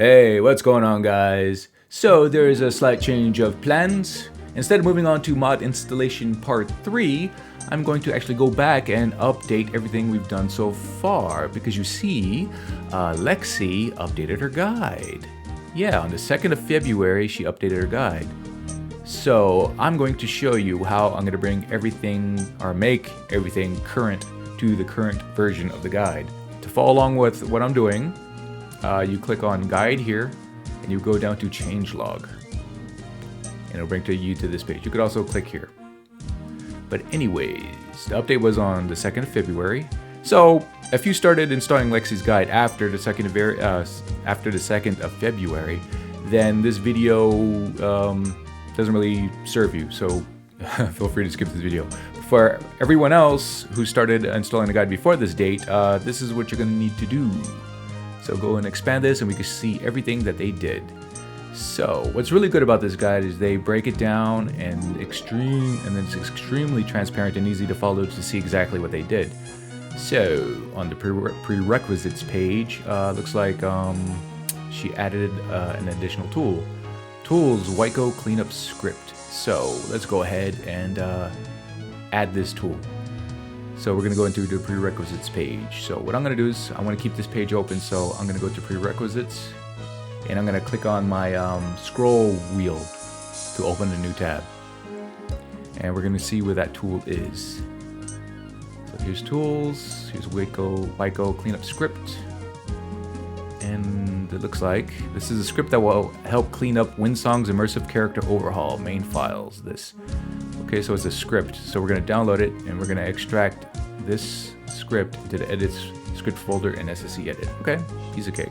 Hey, what's going on, guys? So there is a slight change of plans. Instead of moving on to mod installation part 3, I'm going to actually go back and update everything we've done so far, because you see, Lexy updated her guide. Yeah, on the 2nd of February, she updated her guide. So I'm going to show you how I'm going to bring everything, or make everything current to the current version of the guide. To follow along with what I'm doing, you click on guide here and you go down to changelog and it'll bring you to this page. You could also click here. But anyways, the update was on the 2nd of February. So if you started installing Lexy's guide after the 2nd of February, then this video doesn't really serve you. So feel free to skip this video. For everyone else who started installing the guide before this date, this is what you're going to need to do. So go and expand this and we can see everything that they did. So what's really good about this guide is they break it down and then it's extremely transparent and easy to follow to see exactly what they did. So on the prerequisites page, looks like she added an additional tool. Tools, Wyco cleanup script. So let's go ahead and add this tool. So we're going to go into the prerequisites page. So what I'm going to do is I want to keep this page open. So I'm going to go to prerequisites and I'm going to click on my scroll wheel to open a new tab. And we're going to see where that tool is. So here's tools, here's Wyco cleanup script. And it looks like this is a script that will help clean up Winsong's immersive character overhaul main files. Okay, so it's a script. So we're going to download it and we're going to extract this script into the edit script folder in SSE edit. Okay, piece of cake.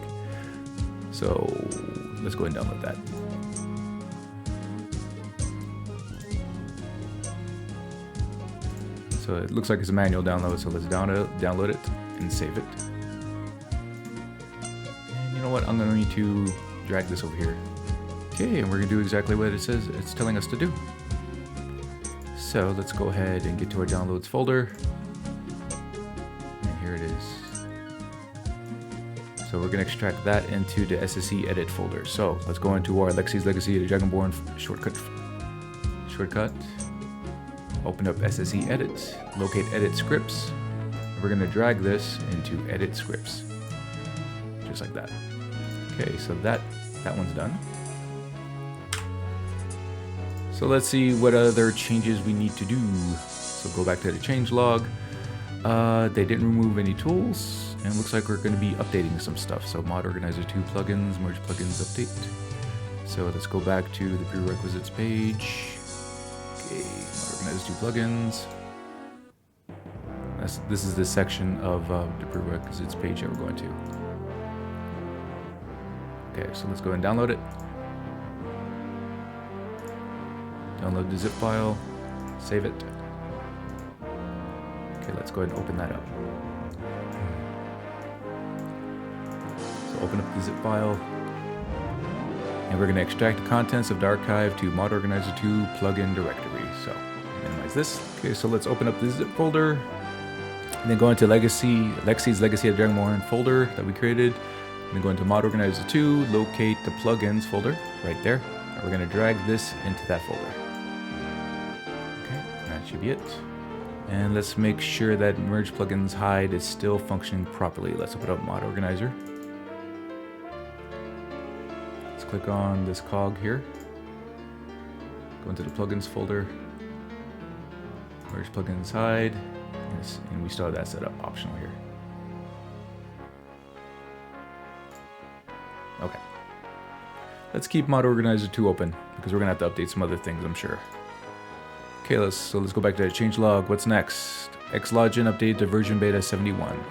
So let's go ahead and download that. So it looks like it's a manual download. So let's download it and save it. And you know what? I'm going to need to drag this over here. Okay, and we're going to do exactly what it says it's telling us to do. So let's go ahead and get to our downloads folder. And here it is. So we're going to extract that into the SSE edit folder. So let's go into our Lexy's Legacy of the Dragonborn shortcut. Open up SSE edit, locate edit scripts. And we're going to drag this into edit scripts. Just like that. Okay, so that one's done. So let's see what other changes we need to do. So go back to the changelog. They didn't remove any tools, and it looks like we're going to be updating some stuff. So mod organizer 2 plugins, merge plugins update. So let's go back to the prerequisites page. Okay, mod organizer 2 plugins. This is the section of the prerequisites page that we're going to. Okay, so let's go and download it. Download the zip file, save it. Okay, let's go ahead and open that up. So open up the zip file, and we're going to extract the contents of the archive to mod organizer 2 plugin directory. So minimize this. Okay, so let's open up the zip folder, and then go into Lexy's Legacy of Dragonborn folder that we created. And then go into mod organizer 2, locate the plugins folder right there. And we're going to drag this into that folder. That should be it. And let's make sure that merge plugins hide is still functioning properly. Let's open up mod organizer. Let's click on this cog here. Go into the plugins folder. Merge plugins hide. And we still have that set up optional here. Okay. Let's keep mod organizer 2 open because we're gonna have to update some other things, I'm sure. Okay, let's go back to the changelog. What's next? Xlogin update to version beta 71.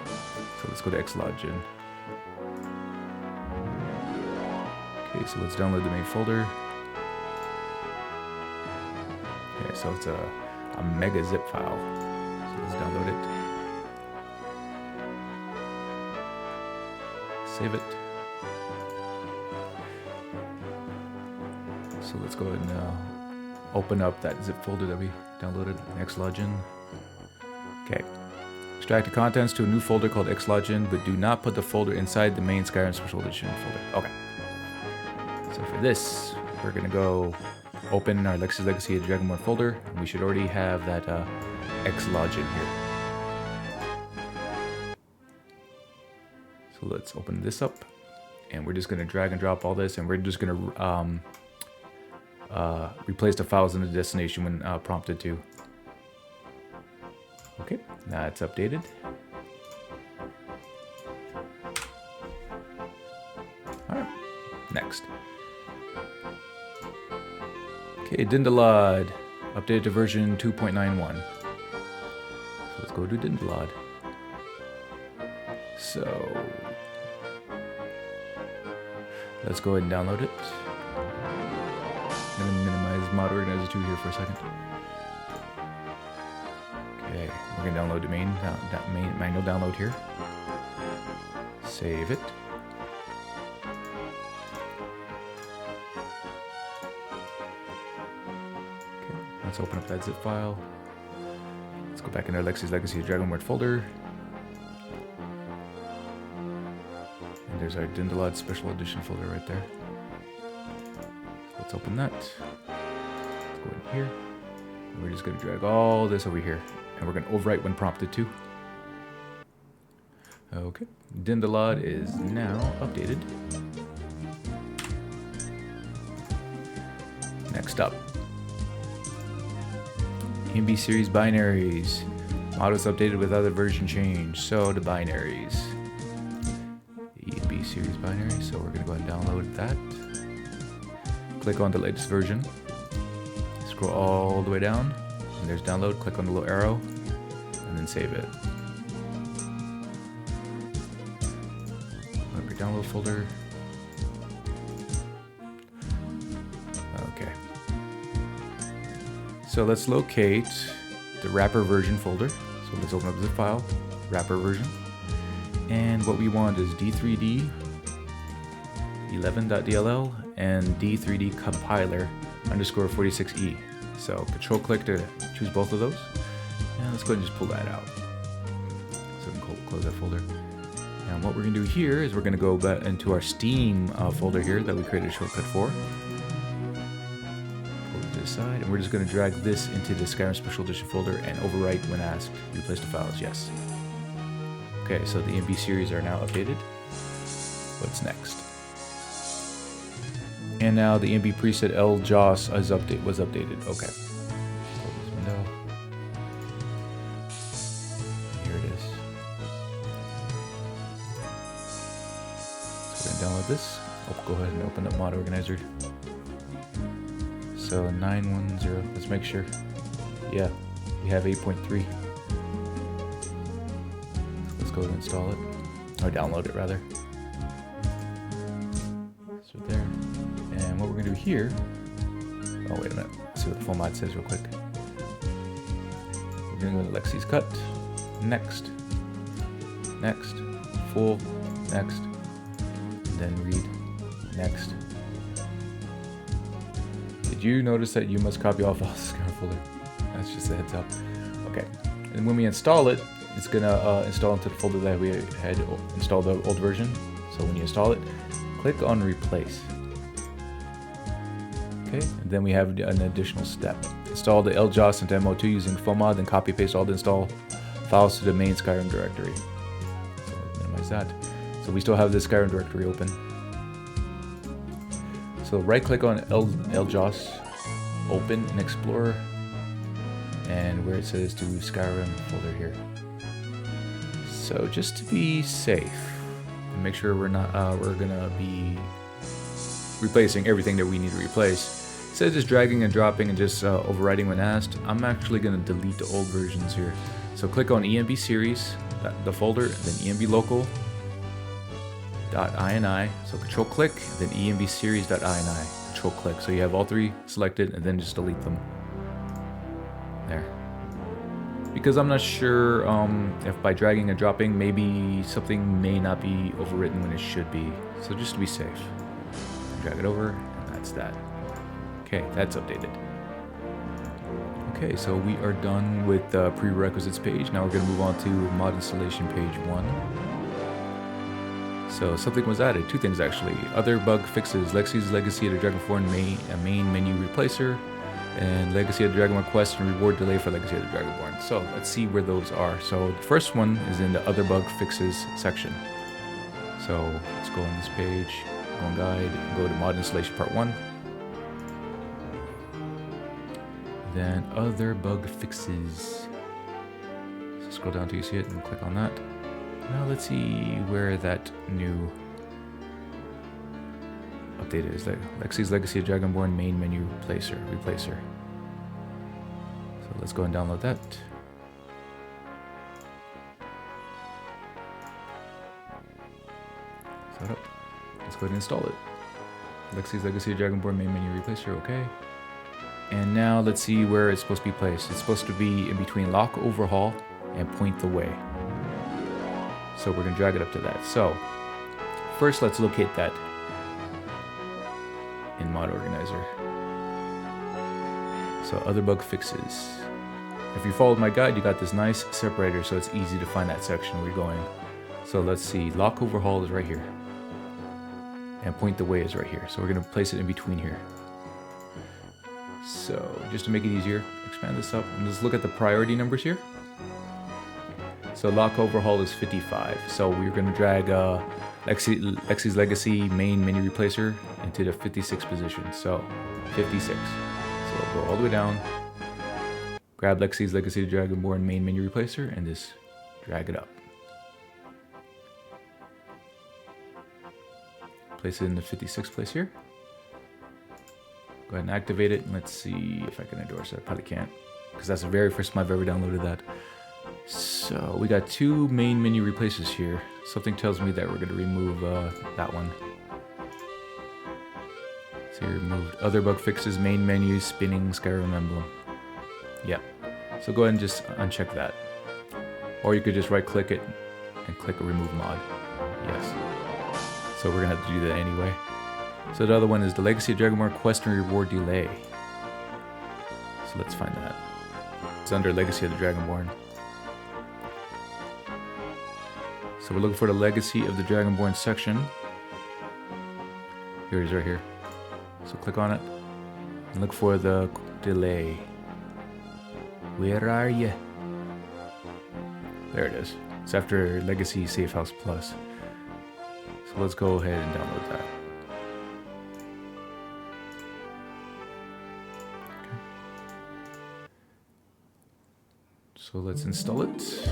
So let's go to Xlogin. Okay, so let's download the main folder. Okay, so it's a mega zip file. So let's download it. Save it. So let's go ahead and open up that zip folder that we downloaded, Xlogin. Okay. Extract the contents to a new folder called Xlogin, but do not put the folder inside the main Skyrim Special Edition folder. Okay. for this, we're gonna go open our Lexy's Legacy Dragonborn folder, and we should already have that Xlog in here. So let's open this up, and we're just gonna drag and drop all this, and we're just gonna replace the files in the destination when prompted to. Okay, now it's updated. Alright, next. Okay, Dindalad, updated to version 2.91. So let's go to Dindalad. So let's go ahead and download it. I'm going to minimize Mod Organizer 2 here for a second. Okay, we're going to download the manual download here. Save it. Okay, let's open up that zip file. Let's go back into our Lexy's Legacy Dragonborn folder. And there's our Dindalad Special Edition folder right there. Let's open that. Let's go in here. And we're just going to drag all this over here. And we're going to overwrite when prompted to. Okay. Dindalad is now updated. Next up. EMB series binaries. Mod was updated with other version change. So the binaries. EMB series binary. So we're going to go ahead and download that. Click on the latest version, scroll all the way down, and there's download, click on the little arrow, and then save it. Open your download folder. Okay. So let's locate the wrapper version folder. So let's open up the file, wrapper version. And what we want is D3D 11.dll and D3D compiler _46E. So control click to choose both of those. And let's go ahead and just pull that out. So we can close that folder. And what we're going to do here is we're going to go back into our Steam folder here that we created a shortcut for. Pull it to the side, and we're just going to drag this into the Skyrim Special Edition folder and overwrite when asked. Replace the files, yes. Okay, so the EMB series are now updated. What's next? And now the EMB preset LJOS was updated. Okay. Close this window. Here it is. So we're gonna download this. I'll go ahead and open up Mod Organizer. So 910. Let's make sure. Yeah, we have 8.3. Let's go ahead and install it, or download it rather. So there. And what we're gonna do here, oh wait a minute, let's see what the full mod says real quick. We're gonna go to Lexy's cut, next, next, full, next, and then read, next. Did you notice that you must copy all files to the Skyrim folder? That's just a heads up. Okay, and when we install it, it's gonna install into the folder that we had installed the old version. So when you install it, click on replace. Okay, and then we have an additional step. Install the LJOS into MO2 using FOMod, then copy paste all the install files to the main Skyrim directory. So minimize that. So we still have the Skyrim directory open. So right click on LJOS, open in Explorer, and where it says to Skyrim folder here. So just to be safe, and make sure we're gonna be replacing everything that we need to replace. Instead of just dragging and dropping and just overwriting when asked, I'm actually going to delete the old versions here. So click on EMB series, the folder, then EMB local .ini. So control click, then EMB series.ini. Control click. So you have all three selected, and then just delete them. There. Because I'm not sure if by dragging and dropping, maybe something may not be overwritten when it should be. So just to be safe, drag it over, and that's that. Okay, that's updated. Okay, so we are done with the prerequisites page. Now we're going to move on to mod installation page 1. So something was added, 2 things actually. Other bug fixes, Lexy's Legacy of the Dragonborn main menu replacer, and Legacy of the Dragonborn quest and reward delay for Legacy of the Dragonborn. So let's see where those are. So the first one is in the other bug fixes section. So let's go on this page, go on guide, go to mod installation part 1. Then other bug fixes. So scroll down till you see it and click on that. Now let's see where that new update is. Lexy's Legacy of Dragonborn main menu replacer. So let's go and download that. Set up. Let's go ahead and install it. Lexy's Legacy of Dragonborn main menu replacer, okay. And now let's see where it's supposed to be placed. It's supposed to be in between lock overhaul and point the way. So we're going to drag it up to that. So first let's locate that in mod organizer. So other bug fixes. If you followed my guide, you got this nice separator, so it's easy to find that section where you're going. So let's see, lock overhaul is right here. And point the way is right here. So we're going to place it in between here. So just to make it easier, expand this up and just look at the priority numbers here. So lock overhaul is 55. So we're going to drag Lexy's Legacy main menu replacer into the 56th position. So 56. So we'll go all the way down, grab Lexy's Legacy of Dragonborn main menu replacer, and just drag it up. Place it in the 56th place here. Go ahead and activate it, and let's see if I can endorse it. I probably can't, because that's the very first time I've ever downloaded that. So we got 2 main menu replacers here. Something tells me that we're going to remove that one. So you removed other bug fixes, main menu, spinning Skyrim emblem. Yeah. So go ahead and just uncheck that. Or you could just right click it and click remove mod. Yes. So we're going to have to do that anyway. So the other one is the Legacy of Dragonborn quest and reward delay. So let's find that. It's under Legacy of the Dragonborn. So we're looking for the Legacy of the Dragonborn section. Here it is right here. So click on it and look for the delay. Where are you? There it is. It's after Legacy Safe House Plus. So let's go ahead and download that. So let's install it.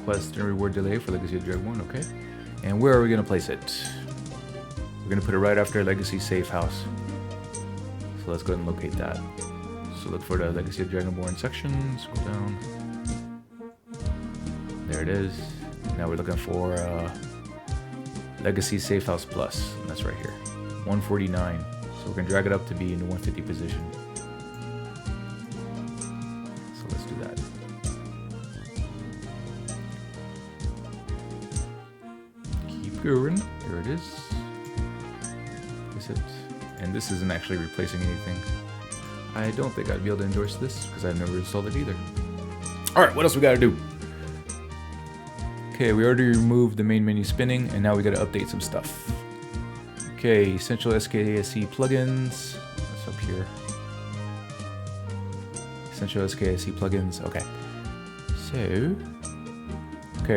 Quest and reward delay for Legacy of Dragonborn, okay. And where are we going to place it? We're going to put it right after Legacy Safe House. So let's go ahead and locate that. So look for the Legacy of Dragonborn section, scroll down. There it is. Now we're looking for Legacy Safe House Plus, and that's right here. 149. So we're going to drag it up to be in the 150 position. So let's do that. Going. There it is. Place it. And this isn't actually replacing anything. I don't think I'd be able to endorse this because I've never installed it either. Alright, what else we gotta do? Okay, we already removed the main menu spinning, and now we gotta update some stuff. Okay, essential SKSE plugins. That's up here. Essential SKSE plugins. Okay.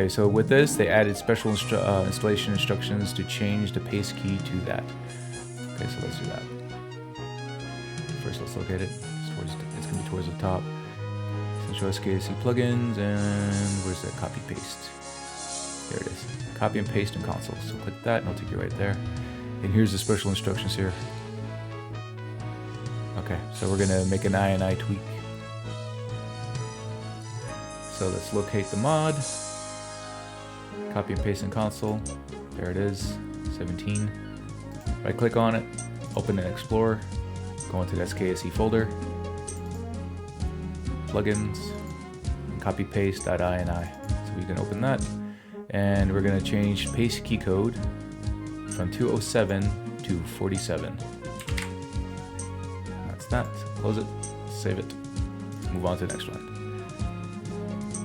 So with this, they added special installation instructions to change the paste key to that. Okay, so let's do that. First, let's locate it. It's going to be towards the top. Essential SKSE plugins, and where's that copy paste? There it is. Copy and paste in console. So click that, and it'll take you right there. And here's the special instructions here. Okay, so we're going to make an INI tweak. So let's locate the mod. Copy and paste in console. There it is, 17. Right click on it, open and explore, go into the SKSE folder, plugins, and copy paste.ini. So we can open that, and we're going to change paste key code from 207 to 47. That's that. Close it, save it, move on to the next one.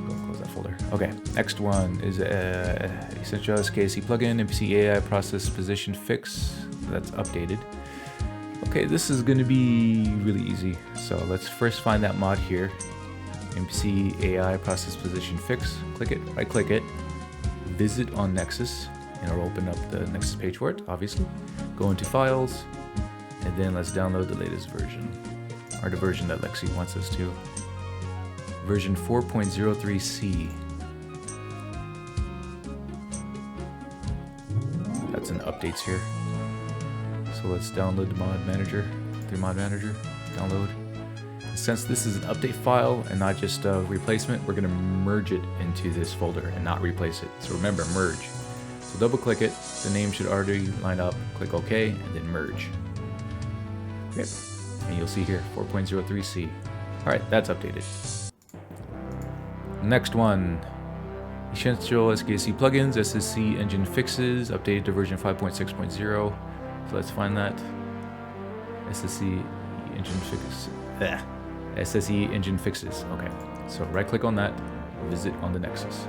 Go close that folder. Okay, next one is Essential SKC plugin, NPC AI process position fix. That's updated. Okay, this is going to be really easy. So let's first find that mod here. NPC AI process position fix. Click it, right click it, visit on Nexus, and it'll open up the Nexus page for it, obviously. Go into files, and then let's download the latest version, or the version that Lexy wants us to. Version 4.03c. That's in the updates here. So let's download the mod manager, through mod manager, download. Since this is an update file and not just a replacement, we're going to merge it into this folder and not replace it. So remember, merge. So double click it, the name should already line up, click OK, and then merge. Okay. And you'll see here, 4.03c. Alright, that's updated. Next one. Essential SKC plugins, SSC engine fixes, updated to version 5.6.0. So let's find that. SSC engine fixes. SSE engine fixes. Okay, so right click on that, visit on the Nexus.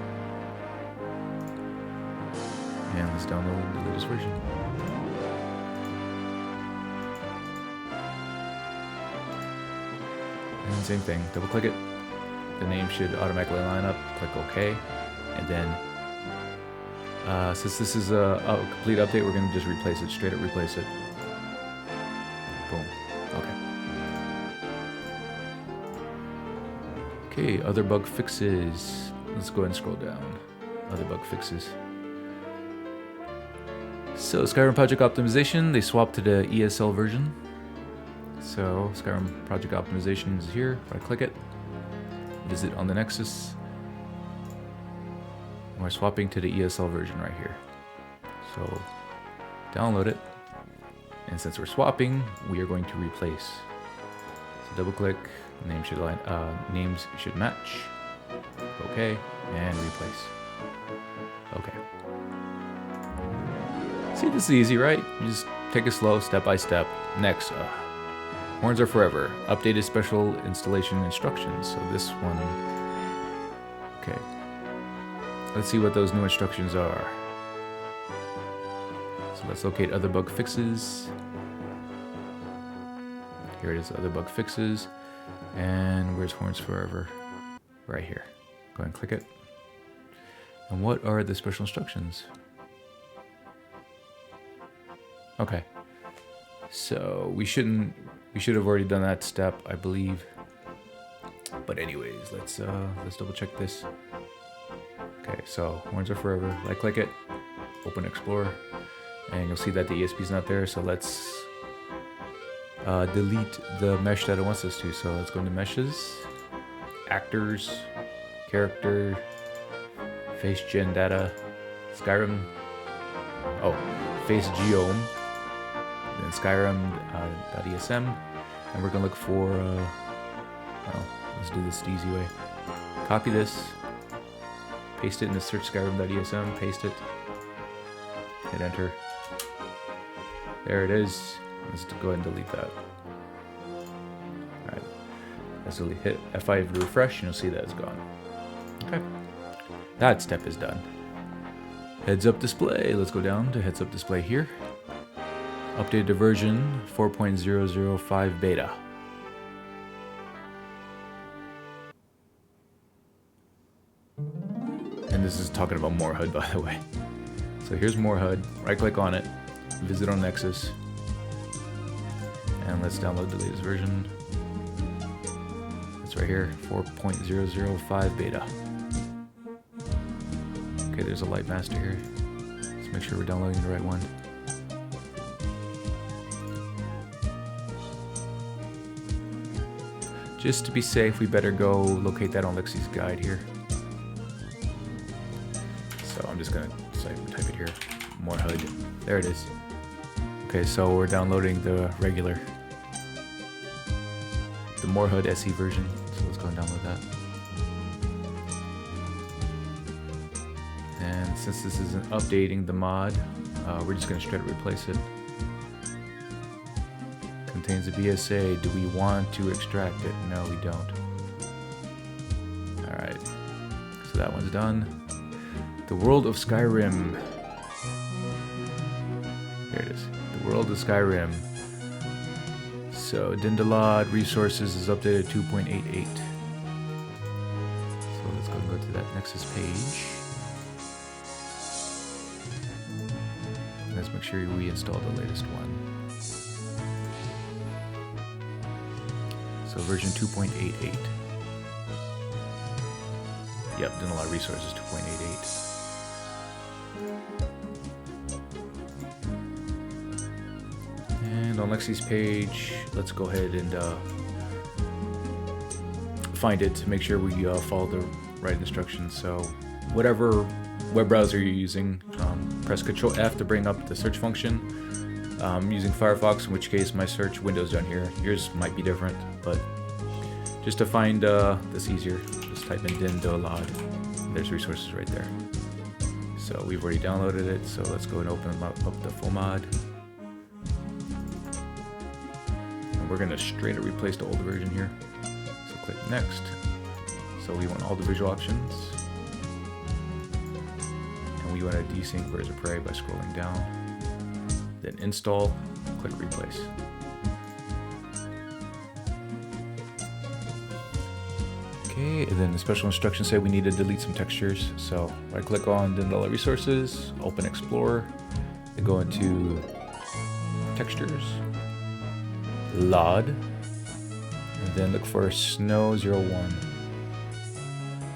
And let's download the latest version. And same thing, double click it. The name should automatically line up, click OK. And then, since this is a complete update, we're going to just replace it, straight up replace it. Boom. Okay. Okay, other bug fixes. Let's go ahead and scroll down. Other bug fixes. So Skyrim project optimization, they swapped to the ESL version. So Skyrim project optimization is here. Right click it. Visit on the Nexus. And we're swapping to the ESL version right here. So download it. And since we're swapping, we are going to replace. So double click. Name should line, names should match. Okay, and replace. Okay. See, this is easy, right? You just take it slow, step by step. Next, horns are forever. Updated special installation instructions. So this one. Okay. Let's see what those new instructions are. So let's locate other bug fixes. Here it is, other bug fixes. And where's Horns Forever? Right here. Go ahead and click it. And what are the special instructions? Okay. So we should have already done that step, I believe. But anyways, let's double check this. Okay, so Horns are Forever. Right click it, open Explorer, and you'll see that the ESP is not there. So let's delete the mesh that it wants us to. So let's go into meshes, actors, character, face gen data, Skyrim, face geome, then Skyrim.esm, and we're gonna look for, let's do this the easy way. Copy this, paste it in the search Skyrim.esm, paste it, hit enter. There it is. Let's go ahead and delete that. Alright. Let's hit F5 to refresh and you'll see that it's gone. Okay. That step is done. Heads up display. Let's go down to heads up display here. Updated to version 4.005 beta. And this is talking about more HUD, by the way. So here's more HUD. Right click on it. Visit on Nexus. And let's download the latest version. It's right here, 4.005 beta. Okay, there's a light master here. Let's make sure we're downloading the right one. Just to be safe, we better go locate that on Lexy's guide here. So I'm just gonna type it here, more HUD. There it is. Okay, so we're downloading the regular, the more HUD SE version. So let's go and download that. And since this isn't updating the mod, we're just gonna straight up replace it. Contains a BSA. Do we want to extract it? No, we don't. Alright. So so that one's done. The world of Skyrim. Here it is. The world of Skyrim. So Dindalad resources is updated 2.88. So let's go to that Nexus page. Let's make sure we install the latest one. So version 2.88. Yep, Dindalad resources 2.88. And on Lexy's page, let's go ahead and find it to make sure we follow the right instructions. So whatever web browser you're using, press Control F to bring up the search function. I'm using Firefox, in which case my search window's down here. Yours might be different, but just to find this easier, just type in Dindalad. There's resources right there. So we've already downloaded it, so let's go and open up the full mod. We're going to straight up replace the old version here. So click next. So we want all the visual options. And we want to desync Birds of Prey by scrolling down. Then install, click replace. Okay, and then the special instructions say we need to delete some textures. So right click on Dindalad resources, open Explorer, then go into textures. LOD, and then look for Snow01.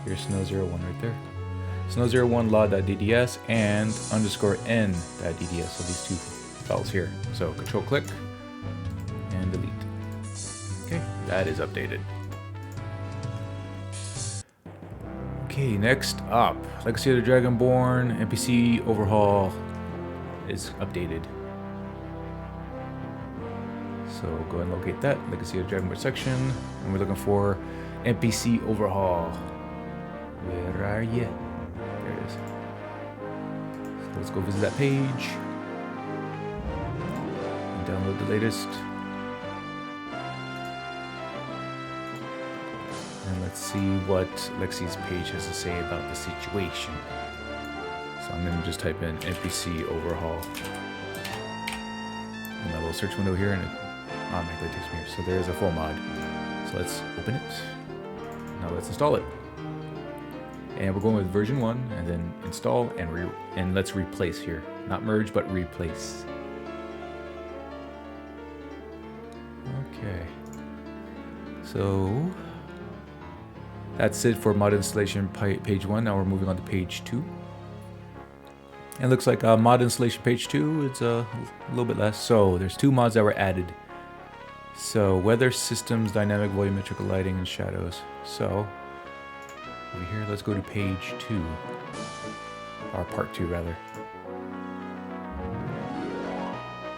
Here's Snow01 right there. Snow01 LOD.dds and _n.dds. So these two files here. So control click and delete. Okay, that is updated. Okay, next up, Legacy of the Dragonborn NPC overhaul is updated. So go ahead and locate that, Legacy of the Dragonborn section, and we're looking for NPC overhaul. Where are you? There it is. So let's go visit that page and download the latest. And let's see what Lexy's page has to say about the situation. So I'm gonna just type in NPC overhaul in that little search window here, and it automatically takes me here. So there's a full mod. So let's open it. Now let's install it. And we're going with version 1, and then install and let's replace here. Not merge, but replace. Okay. So that's it for mod installation page 1. Now we're moving on to page 2. And it looks like mod installation page 2, it's a little bit less. So there's 2 mods that were added. So weather systems, dynamic volumetric lighting, and shadows. So over here, let's go to page 2, or part 2 rather.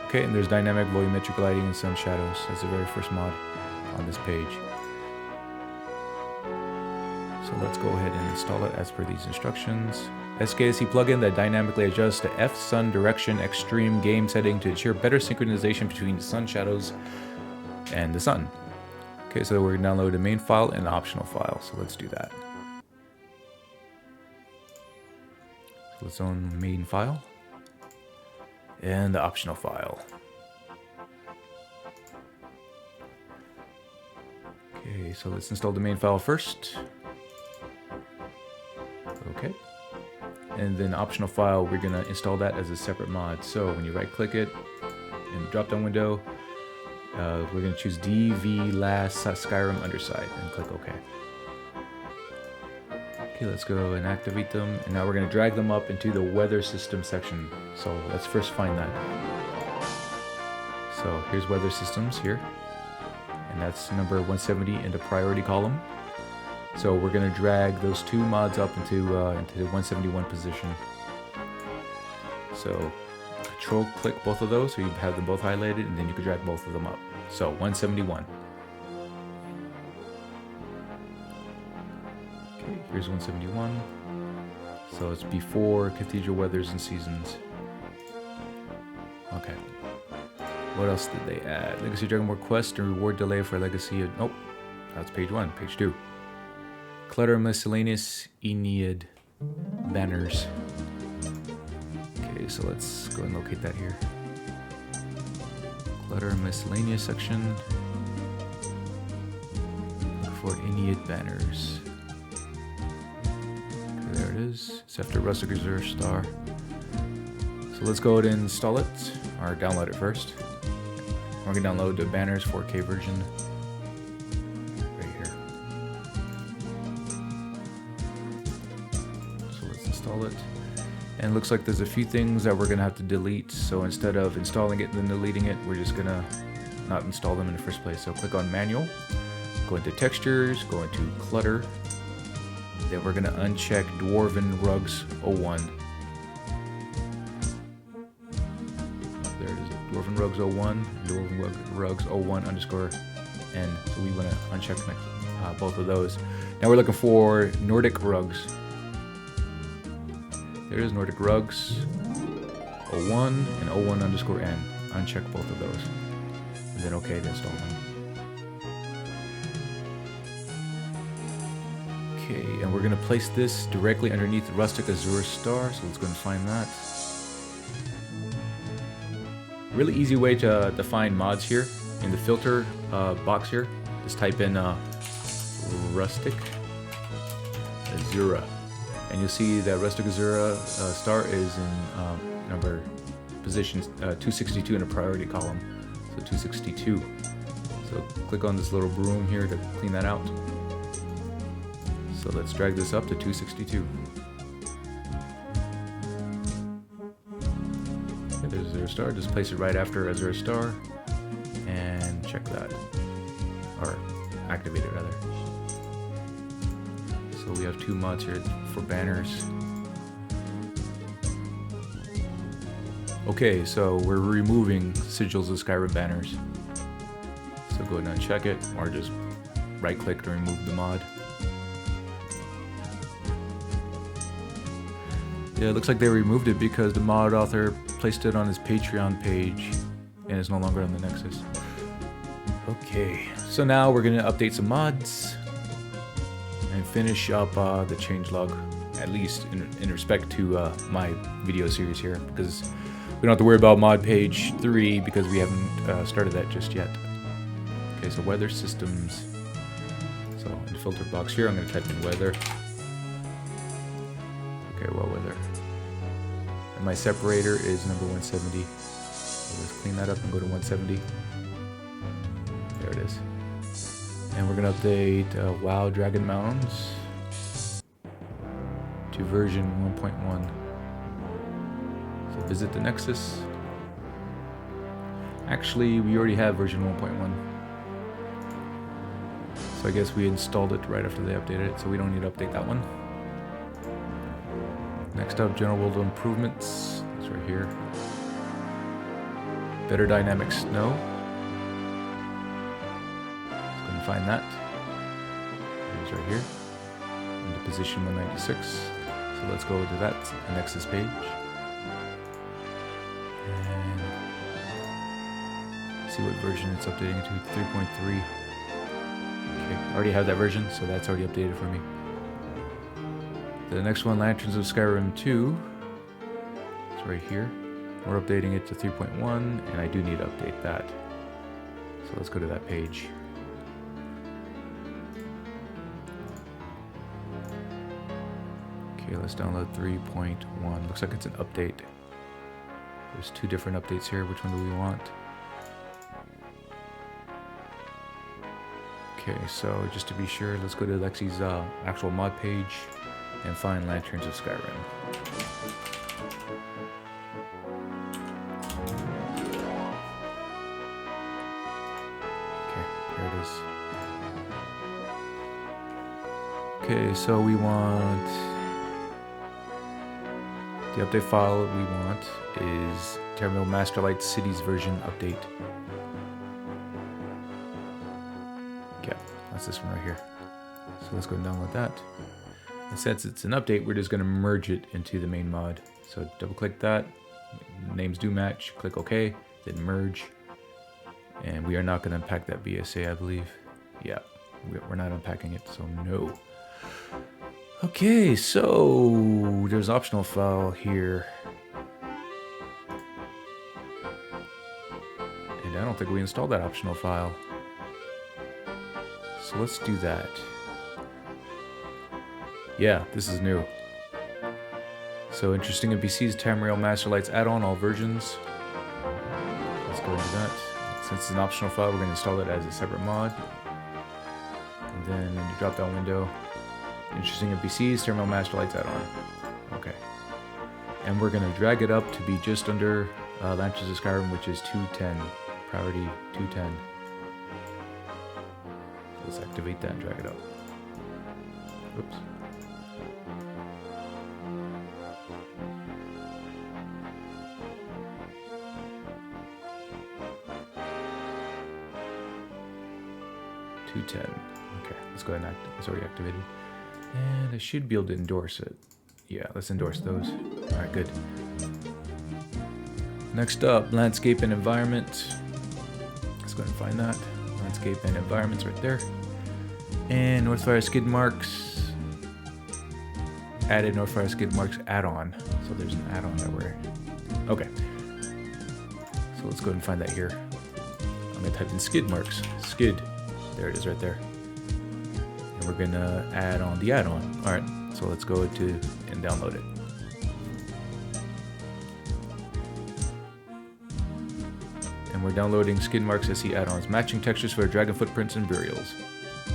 Okay, and there's dynamic volumetric lighting and some shadows. That's the very first mod on this page. So let's go ahead and install it as per these instructions. SKSC plugin that dynamically adjusts the F-Sun direction extreme game setting to ensure better synchronization between the sun shadows and the sun. Okay, so we're going to download the main file and the optional file. So let's do that. So let's own the main file and the optional file. Okay, so let's install the main file first. Okay. And then the optional file, we're going to install that as a separate mod. So when you right click it in the drop down window, we're going to choose DV last Skyrim underside and click OK. Okay, let's go and activate them. And now we're going to drag them up into the weather system section. So let's first find that. So here's weather systems here. And that's number 170 in the priority column. So we're going to drag those 2 mods up into the 171 position. So control click both of those so you have them both highlighted, and then you can drag both of them up. So 171. Okay, here's 171. So it's before Cathedral Weathers and Seasons. Okay. What else did they add? Legacy Dragonborn quest and reward delay for Legacy of... Nope. That's page 1. Page 2. Clutter miscellaneous Aeneid banners. Okay, so let's go and locate that here. Clutter miscellaneous section. Look for Aeneid banners. Okay, there it is. It's after rustic azure star. So let's go ahead and install it, or download it first. We're gonna download the banners 4K version. It, and it looks like there's a few things that we're gonna have to delete, so instead of installing it and then deleting it, we're just gonna not install them in the first place. So click on manual, go into textures, go into clutter, then we're gonna uncheck dwarven rugs 01. There it is, dwarven rugs 01, dwarven rugs 01 underscore n. So we want to uncheck both of those. Now we're looking for Nordic rugs. There's Nordic rugs 01 and 01 underscore n. Uncheck both of those. And then OK to install them. Okay, and we're going to place this directly underneath rustic azure star. So let's go and find that. Really easy way to find mods here. In the filter box here, just type in rustic azure. And you'll see that rustic azure star is in position 262 in a priority column, so 262. So click on this little broom here to clean that out. So let's drag this up to 262. Okay, there's Azure star. Just place it right after Azure star, and check that, or activate it rather. So we have two mods here for banners. Okay, so we're removing sigils of Skyrim banners. So go ahead and uncheck it, or just right click to remove the mod. Yeah, it looks like they removed it because the mod author placed it on his Patreon page and it's no longer on the Nexus. Okay, so now we're gonna update some mods and finish up the changelog, at least in respect to my video series here, because we don't have to worry about mod page 3 because we haven't started that just yet. Okay, so weather systems. So in the filter box here, I'm going to type in weather. Okay, well, weather. And my separator is number 170. So let's clean that up and go to 170. There it is. And we're going to update WoW Dragon Mounds to version 1.1. So visit the Nexus. Actually, we already have version 1.1. So I guess we installed it right after they updated it, so we don't need to update that one. Next up, general world improvements. It's right here. Better dynamic snow. Find that. It's right here. Into position 196. So let's go to that Nexus page. And see what version it's updating to. 3.3. Okay, I already have that version, so that's already updated for me. The next one, Lanterns of Skyrim 2. It's right here. We're updating it to 3.1, and I do need to update that. So let's go to that page. Okay, let's download 3.1. Looks like it's an update. There's two different updates here. Which one do we want? Okay, so just to be sure, let's go to Lexy's actual mod page and find Lanterns of Skyrim. Okay, here it is. Okay, so we want... the update file we want is Terminal Masterlight Cities version update. Yeah, that's this one right here. So let's go and download that. And since it's an update, we're just going to merge it into the main mod. So double click that, names do match, click OK, then merge. And we are not going to unpack that BSA, I believe. Yeah, we're not unpacking it, so no. Okay, so there's an optional file here. And I don't think we installed that optional file. So let's do that. Yeah, this is new. So interesting NPCs, Tamriel Master Lights add-on, all versions. Let's go into that. Since it's an optional file, we're going to install it as a separate mod. And then in the drop-down window, interesting NPCs, Tamriel Master Lights add-on. Okay. And we're going to drag it up to be just under Lances of Skyrim, which is 210. Priority 210. Let's activate that and drag it up. Oops. Okay, let's go ahead and activate. It's already activated. And I should be able to endorse it. Yeah, let's endorse those. Alright, good. Next up, landscape and environment. Let's go ahead and find that. Landscape and environments right there. And Northfire skid marks. Added Northfire skid marks add-on. So there's an add-on that we're... Okay. So let's go ahead and find that here. I'm going to type in skid marks. Skid. There it is right there. And we're gonna add on the add-on. Alright, so let's go to and download it. And we're downloading Skid Marks SE add-ons, matching textures for dragon footprints and burials. So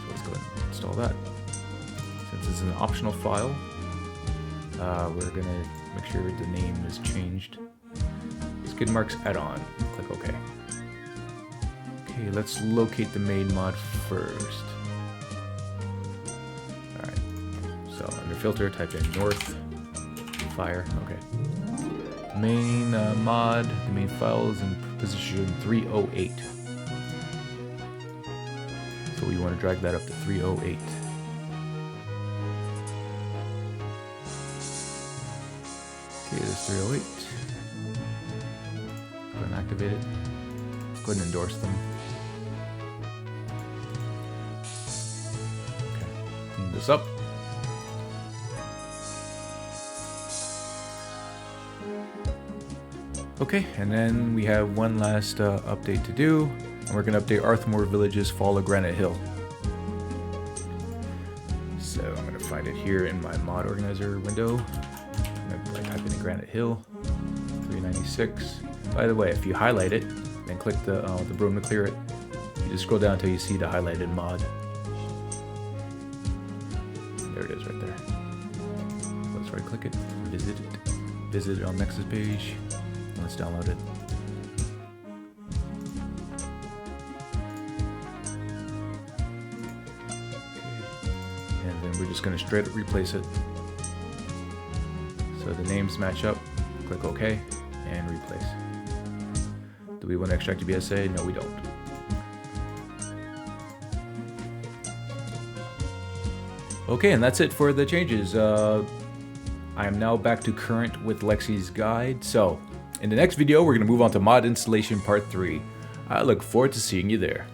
let's go ahead and install that. Since it's an optional file, we're gonna make sure the name is changed. Skid Marks add-on. Click OK. Okay, let's locate the main mod first. Alright, so under filter, type in North Fire. Okay. Main mod, the main file is in position 308. So we want to drag that up to 308. Okay, there's 308. Go ahead and activate it. Let's go ahead and endorse them. This up. Okay, and then we have one last update to do, and we're going to update Arthmore Village's Fall of Granite Hill. So I'm going to find it here in my mod organizer window. I'm going to type in Granite Hill 396. By the way, if you highlight it, then click the broom to clear it, you just scroll down until you see the highlighted mod. There it is right there. Let's right click it, visit it on Nexus page, and let's download it. Okay. And then we're just going to straight up replace it. So the names match up, click OK, and replace. Do we want to extract to BSA? No, we don't. Okay, and that's it for the changes. I am now back to current with Lexy's guide. So, in the next video, we're going to move on to mod installation part 3. I look forward to seeing you there.